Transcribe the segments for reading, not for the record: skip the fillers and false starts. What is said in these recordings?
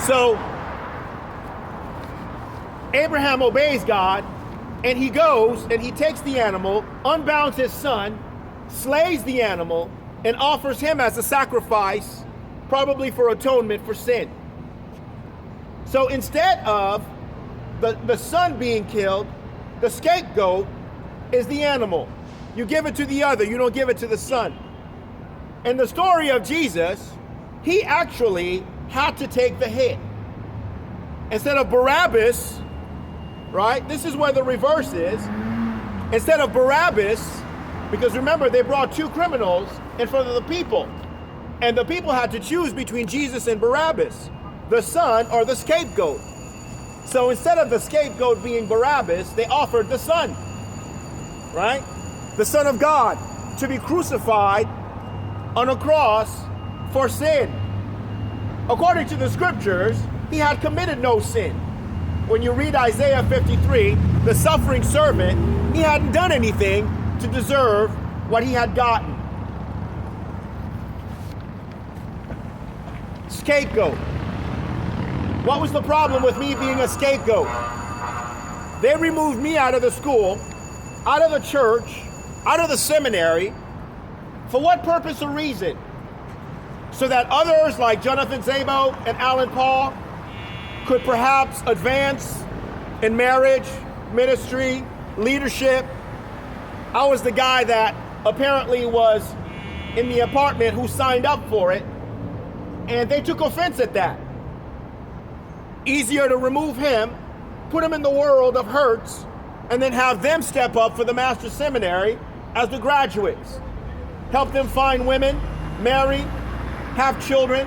So Abraham obeys God, and he goes and he takes the animal, unbounds his son, slays the animal, and offers him as a sacrifice, probably for atonement for sin. So instead of the son being killed, the scapegoat is the animal. You give it to the other, you don't give it to the son. In the story of Jesus, he actually had to take the hit. Instead of Barabbas, right? This is where the reverse is. Instead of Barabbas, because remember, they brought two criminals in front of the people, and the people had to choose between Jesus and Barabbas, the son or the scapegoat. So instead of the scapegoat being Barabbas, they offered the son, right? The Son of God, to be crucified on a cross for sin. According to the scriptures, he had committed no sin. When you read Isaiah 53, the suffering servant, he hadn't done anything to deserve what he had gotten. Scapegoat. What was the problem with me being a scapegoat? They removed me out of the school, out of the church, out of the seminary. For what purpose or reason? So that others like Jonathan Zabo and Alan Paul could perhaps advance in marriage, ministry, leadership. I was the guy that apparently was in the apartment who signed up for it, and they took offense at that. Easier to remove him, put him in the world of hurts, and then have them step up for the master's seminary as the graduates. Help them find women, marry, have children,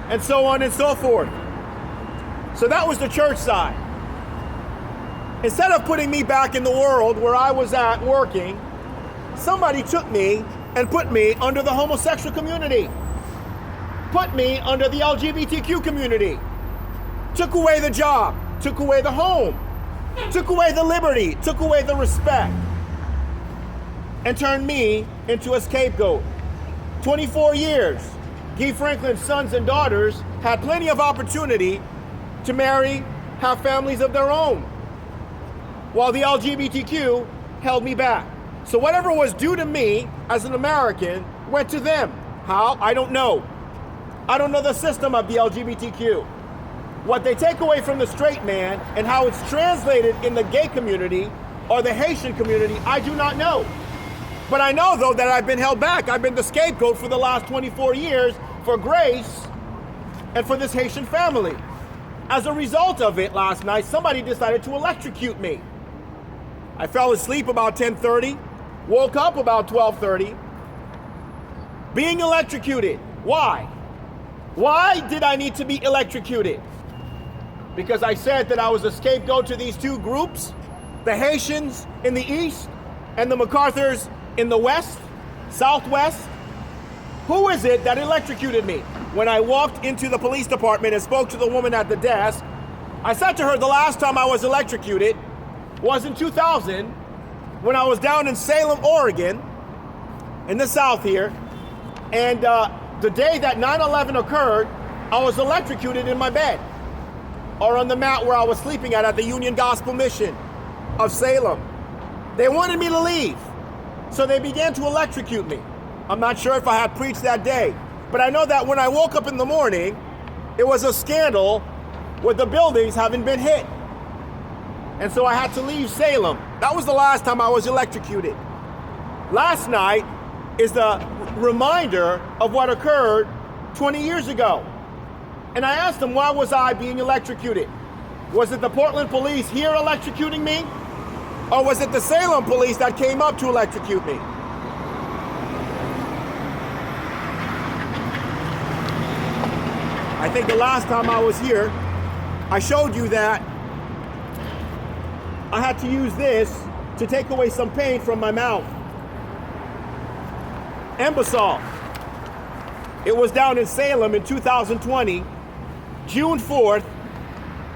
and so on and so forth. So that was the church side. Instead of putting me back in the world where I was at working, somebody took me and put me under the homosexual community, put me under the LGBTQ community, took away the job, took away the home, took away the liberty, took away the respect, and turned me into a scapegoat. 24 years, Guy Franklin's sons and daughters had plenty of opportunity to marry, have families of their own, while the LGBTQ held me back. So whatever was due to me as an American went to them. How? I don't know. I don't know the system of the LGBTQ. What they take away from the straight man and how it's translated in the gay community or the Haitian community, I do not know. But I know, though, that I've been held back. I've been the scapegoat for the last 24 years for grace and for this Haitian family. As a result of it, last night, somebody decided to electrocute me. I fell asleep about 10:30, woke up about 12:30, being electrocuted. Why? Why did I need to be electrocuted? Because I said that I was a scapegoat to these two groups, the Haitians in the east and the MacArthurs in the west, southwest. Who is it that electrocuted me? When I walked into the police department and spoke to the woman at the desk, I said to her the last time I was electrocuted was in 2000 when I was down in Salem, Oregon, in the south here. And the day that 9/11 occurred, I was electrocuted in my bed or on the mat where I was sleeping at the Union Gospel Mission of Salem. They wanted me to leave, so they began to electrocute me. I'm not sure if I had preached that day, but I know that when I woke up in the morning, it was a scandal with the buildings having been hit. And so I had to leave Salem. That was the last time I was electrocuted. Last night is the reminder of what occurred 20 years ago. And I asked them, why was I being electrocuted? Was it the Portland police here electrocuting me? Or was it the Salem police that came up to electrocute me? I think the last time I was here, I showed you that I had to use this to take away some pain from my mouth. Embasol. It was down in Salem in 2020, June 4th,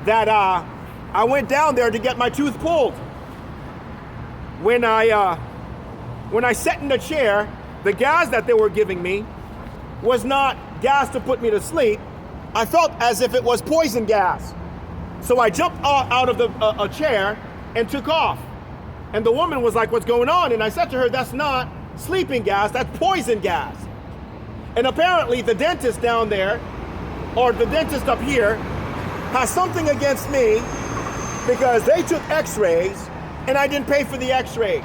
that I went down there to get my tooth pulled. When I sat in the chair, the gas that they were giving me was not gas to put me to sleep. I felt as if it was poison gas. So I jumped out of a chair and took off. And the woman was like, what's going on? And I said to her, that's not sleeping gas, that's poison gas. And apparently the dentist down there, or the dentist up here, has something against me because they took x-rays and I didn't pay for the x-rays.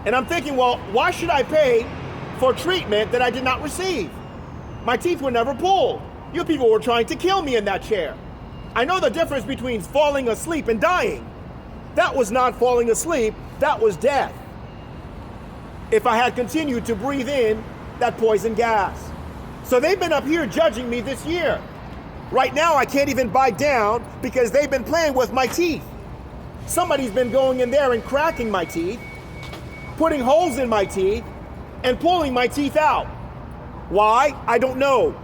And I'm thinking, well, why should I pay for treatment that I did not receive? My teeth were never pulled. You people were trying to kill me in that chair. I know the difference between falling asleep and dying. That was not falling asleep, that was death. If I had continued to breathe in that poison gas. So they've been up here judging me this year. Right now I can't even bite down because they've been playing with my teeth. Somebody's been going in there and cracking my teeth, putting holes in my teeth, and pulling my teeth out. Why? I don't know.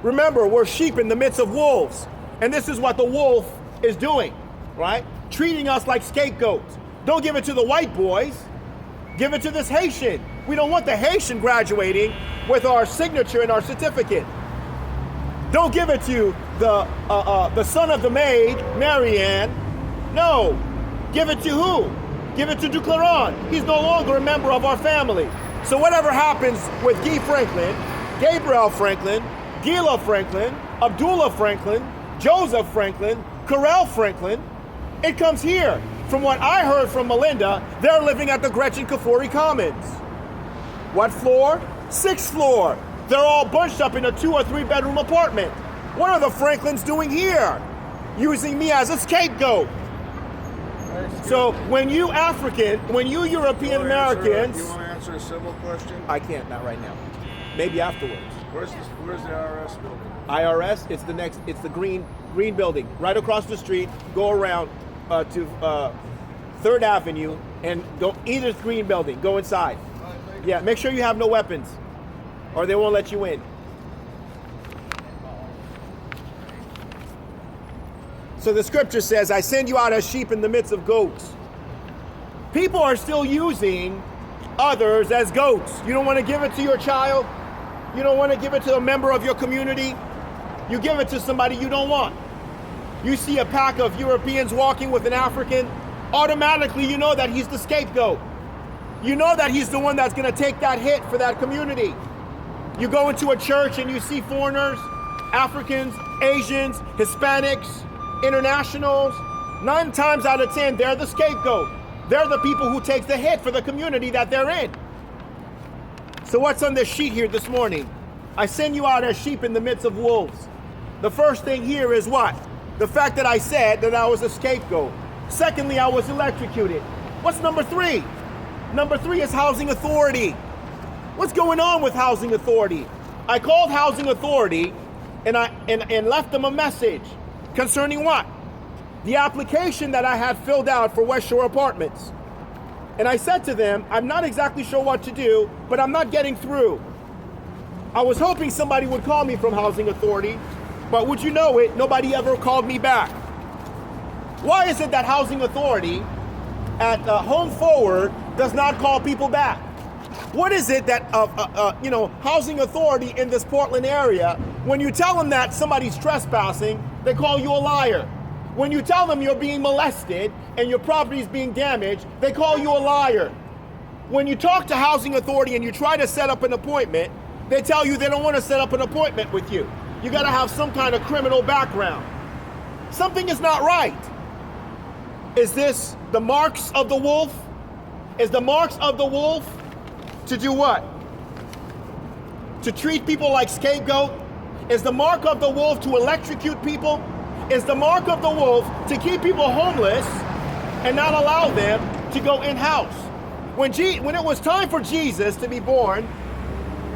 Remember, we're sheep in the midst of wolves. And this is what the wolf is doing, right? Treating us like scapegoats. Don't give it to the white boys. Give it to this Haitian. We don't want the Haitian graduating with our signature and our certificate. Don't give it to the son of the maid, Marianne. No. Give it to who? Give it to Duclairon. He's no longer a member of our family. So whatever happens with Guy Franklin, Gabriel Franklin, Gila Franklin, Abdullah Franklin, Joseph Franklin, Carell Franklin, it comes here. From what I heard from Melinda, they're living at the Gretchen Kafuri Commons. What floor? 6th floor. They're all bunched up in a 2 or 3 bedroom apartment. What are the Franklins doing here? Using me as a scapegoat. So when you African, when you European Americans... You want to answer a civil question? I can't, not right now. Maybe afterwards. Where's the IRS building? IRS, it's the green building, right across the street. Go around to 3rd Avenue and go either green building. Go inside. Yeah, make sure you have no weapons, or they won't let you in. So the scripture says, I send you out as sheep in the midst of goats. People are still using others as goats. You don't want to give it to your child. You don't want to give it to a member of your community. You give it to somebody you don't want. You see a pack of Europeans walking with an African, automatically you know that he's the scapegoat. You know that he's the one that's going to take that hit for that community. You go into a church and you see foreigners, Africans, Asians, Hispanics, internationals. 9 times out of 10, they're the scapegoat. They're the people who take the hit for the community that they're in. So what's on this sheet here this morning? I send you out as sheep in the midst of wolves. The first thing here is what? The fact that I said that I was a scapegoat. Secondly, I was electrocuted. What's number 3? Number 3 is housing authority. What's going on with housing authority? I called housing authority and left them a message concerning what? The application that I had filled out for West Shore Apartments. And I said to them, I'm not exactly sure what to do, but I'm not getting through. I was hoping somebody would call me from housing authority, but would you know it, nobody ever called me back. Why is it that housing authority at Home Forward does not call people back? What is it that housing authority in this Portland area, when you tell them that somebody's trespassing, they call you a liar. When you tell them you're being molested and your property is being damaged, they call you a liar. When you talk to housing authority and you try to set up an appointment, they tell you they don't want to set up an appointment with you. You got to have some kind of criminal background. Something is not right. Is this the marks of the wolf? Is the marks of the wolf to do what? To treat people like scapegoat? Is the mark of the wolf to electrocute people? Is the mark of the wolf to keep people homeless and not allow them to go in-house? When it was time for Jesus to be born,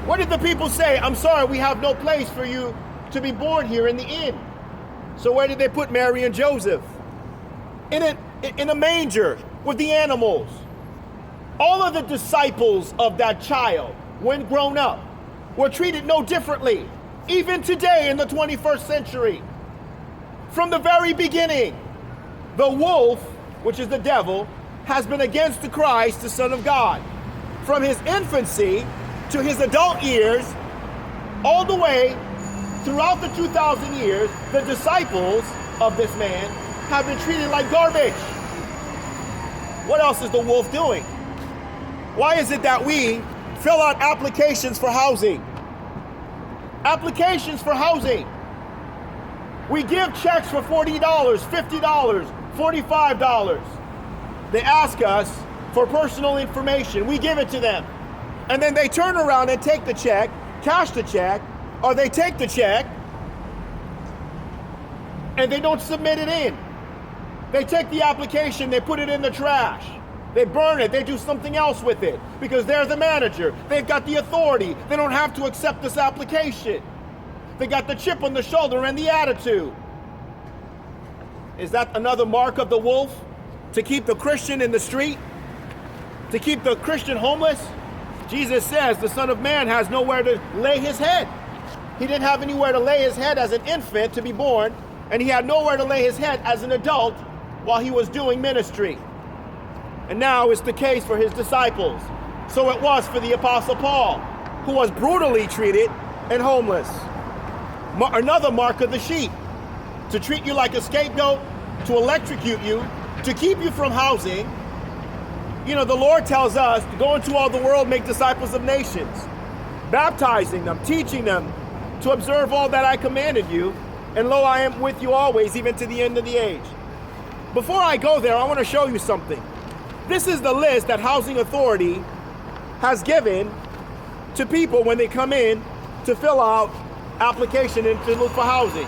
what did the people say? I'm sorry, we have no place for you to be born here in the inn. So where did they put Mary and Joseph? In a manger with the animals. All of the disciples of that child, when grown up, were treated no differently. Even today in the 21st century. From the very beginning, the wolf, which is the devil, has been against the Christ, the Son of God. From his infancy to his adult years, all the way throughout the 2,000 years, the disciples of this man have been treated like garbage. What else is the wolf doing? Why is it that we fill out applications for housing? Applications for housing. We give checks for $40, $50, $45. They ask us for personal information. We give it to them. And then they turn around and take the check, cash the check, or they take the check and they don't submit it in. They take the application, they put it in the trash. They burn it, they do something else with it because they're the manager. They've got the authority. They don't have to accept this application. They got the chip on the shoulder and the attitude. Is that another mark of the wolf? To keep the Christian in the street? To keep the Christian homeless? Jesus says the Son of Man has nowhere to lay his head. He didn't have anywhere to lay his head as an infant to be born, and he had nowhere to lay his head as an adult while he was doing ministry. And now it's the case for his disciples. So it was for the Apostle Paul, who was brutally treated and homeless. Another mark of the sheep, to treat you like a scapegoat, to electrocute you, to keep you from housing. You know, the Lord tells us to go into all the world, make disciples of nations, baptizing them, teaching them to observe all that I commanded you. And lo, I am with you always, even to the end of the age. Before I go there, I want to show you something. This is the list that Housing Authority has given to people when they come in to fill out application and to look for housing.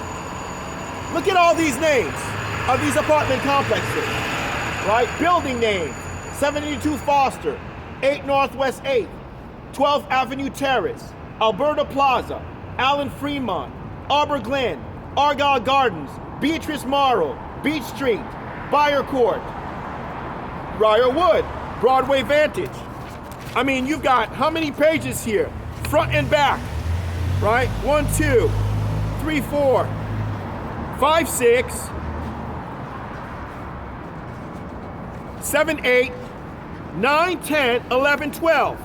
Look at all these names of these apartment complexes, right? Building names: 72 Foster, 8 Northwest 8th, 12th Avenue Terrace, Alberta Plaza, Allen Fremont, Arbor Glen, Argyle Gardens, Beatrice Morrow, Beach Street, Buyer Court, Briarwood, Broadway Vantage. I mean, you've got how many pages here? Front and back, right? 1, 2, 3, 4, 5, 6, 7, 8, 9, 10, 11, 12.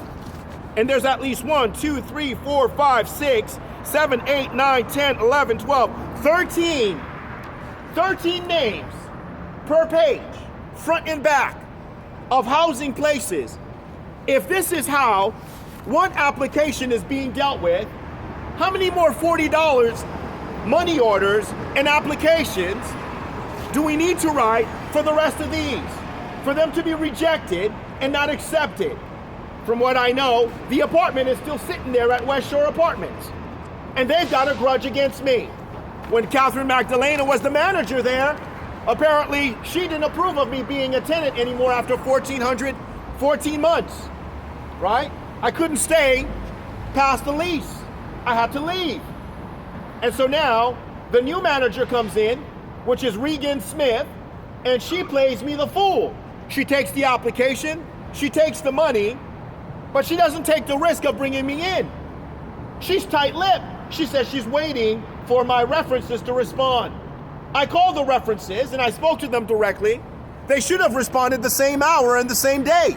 And there's at least 1, 2, 3, 4, 5, 6, 7, 8, 9, 10, 11, 12, 13 names per page, front and back, of housing places. If this is how one application is being dealt with, how many more $40 money orders and applications do we need to write for the rest of these, for them to be rejected and not accepted? From what I know, the apartment is still sitting there at West Shore Apartments, and they've got a grudge against me. When Catherine Magdalena was the manager there, apparently she didn't approve of me being a tenant anymore after 14 months, right? I couldn't stay past the lease. I had to leave. And so now the new manager comes in, which is Regan Smith, and she plays me the fool. She takes the application, she takes the money, but she doesn't take the risk of bringing me in. She's tight-lipped. She says she's waiting for my references to respond. I called the references and I spoke to them directly. They should have responded the same hour and the same day.